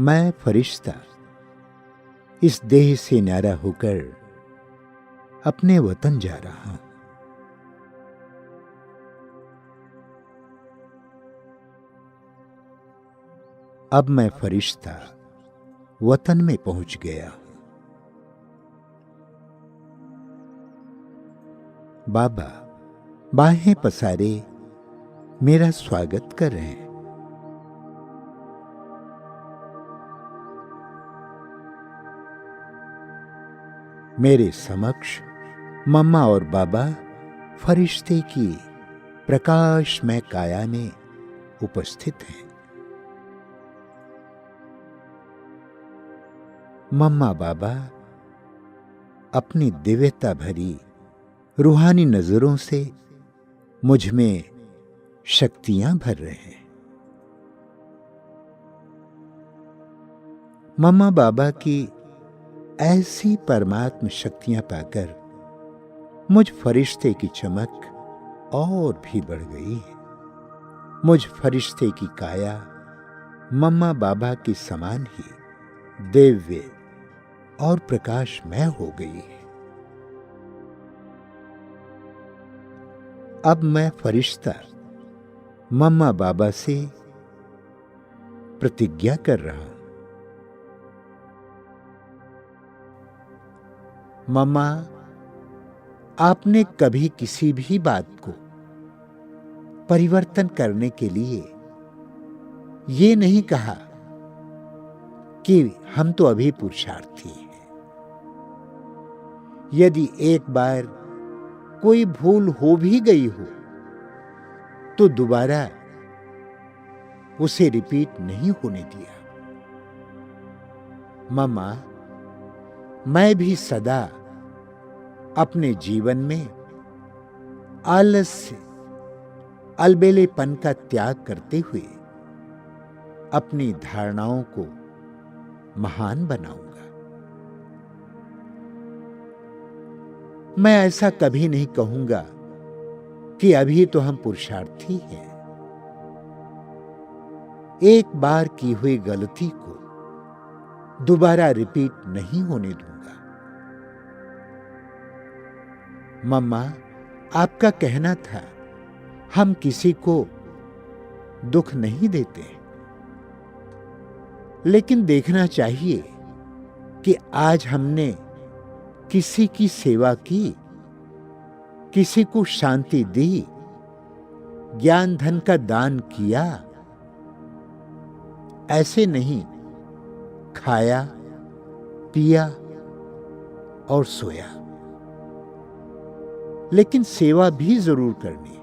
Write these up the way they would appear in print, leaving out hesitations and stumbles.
मैं फरिश्ता इस देह से न्यारा होकर अपने वतन जा रहा हूं। अब मैं फरिश्ता वतन में पहुंच गया हूं। बाबा बाहें पसारे मेरा स्वागत कर रहे हैं। मेरे समक्ष मम्मा और बाबा फरिश्ते की प्रकाशमय काया में उपस्थित हैं। मम्मा बाबा अपनी दिव्यता भरी रूहानी नजरों से मुझ में शक्तियां भर रहे हैं। मम्मा बाबा की ऐसी परमात्म शक्तियां पाकर मुझ फरिश्ते की चमक और भी बढ़ गई है। मुझ फरिश्ते की काया मम्मा बाबा की समान ही दिव्य और प्रकाशमय हो गई है। अब मैं फरिश्ता मम्मा बाबा से प्रतिज्ञा कर रहा हूं। मम्मा, आपने कभी किसी भी बात को परिवर्तन करने के लिए ये नहीं कहा कि हम तो अभी पुरुषार्थी हैं। यदि एक बार कोई भूल हो भी गई हो तो दोबारा उसे रिपीट नहीं होने दिया। मम्मा, मैं भी सदा अपने जीवन में आलस्य, अलबेलेपन का त्याग करते हुए अपनी धारणाओं को महान बनाऊंगा। मैं ऐसा कभी नहीं कहूंगा कि अभी तो हम पुरुषार्थी हैं। एक बार की हुई गलती को दोबारा रिपीट नहीं होने दूंगा। मम्मा, आपका कहना था हम किसी को दुख नहीं देते, लेकिन देखना चाहिए कि आज हमने किसी की सेवा की, किसी को शांति दी, ज्ञान धन का दान किया। ऐसे नहीं खाया, पिया और सोया, लेकिन सेवा भी जरूर करनी।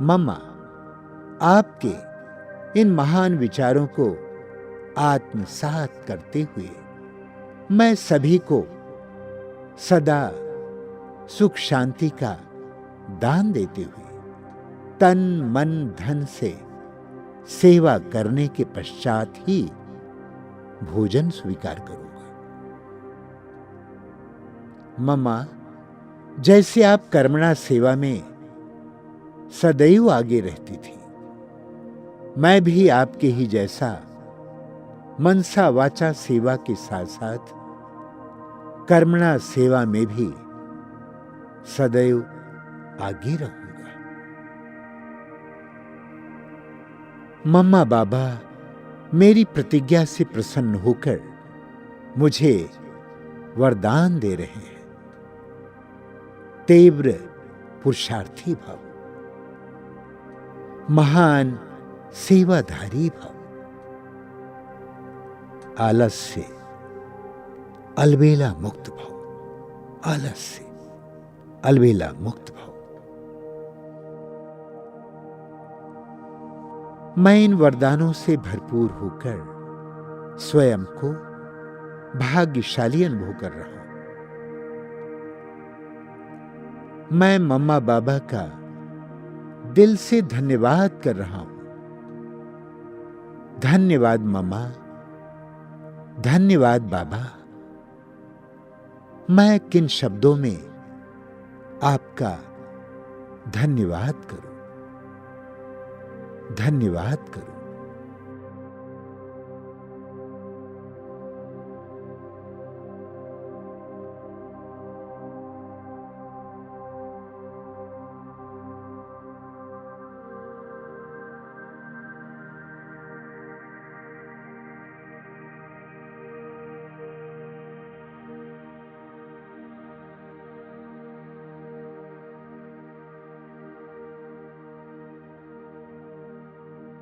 मम्मा, आपके इन महान विचारों को आत्मसात करते हुए मैं सभी को सदा सुख शांति का दान देते हुए तन मन धन से सेवा करने के पश्चात ही भोजन स्वीकार करूंगा। मम्मा, जैसे आप कर्मणा सेवा में सदैव आगे रहती थी, मैं भी आपके ही जैसा मनसा वाचा सेवा के साथ साथ कर्मणा सेवा में भी सदैव आगे रहूंगा। मम्मा बाबा मेरी प्रतिज्ञा से प्रसन्न होकर मुझे वरदान दे रहे हैं। तीव्र पुरुषार्थी भाव, महान सेवाधारी भाव, आलस्य अलबेला मुक्त भाव, आलस्य अलबेला मुक्त भाव। मैं इन वरदानों से भरपूर होकर स्वयं को भाग्यशाली अनुभव कर रहा हूं। मैं मम्मा बाबा का दिल से धन्यवाद कर रहा हूं। धन्यवाद मम्मा, धन्यवाद बाबा। मैं किन शब्दों में आपका धन्यवाद करूं, धन्यवाद करूं।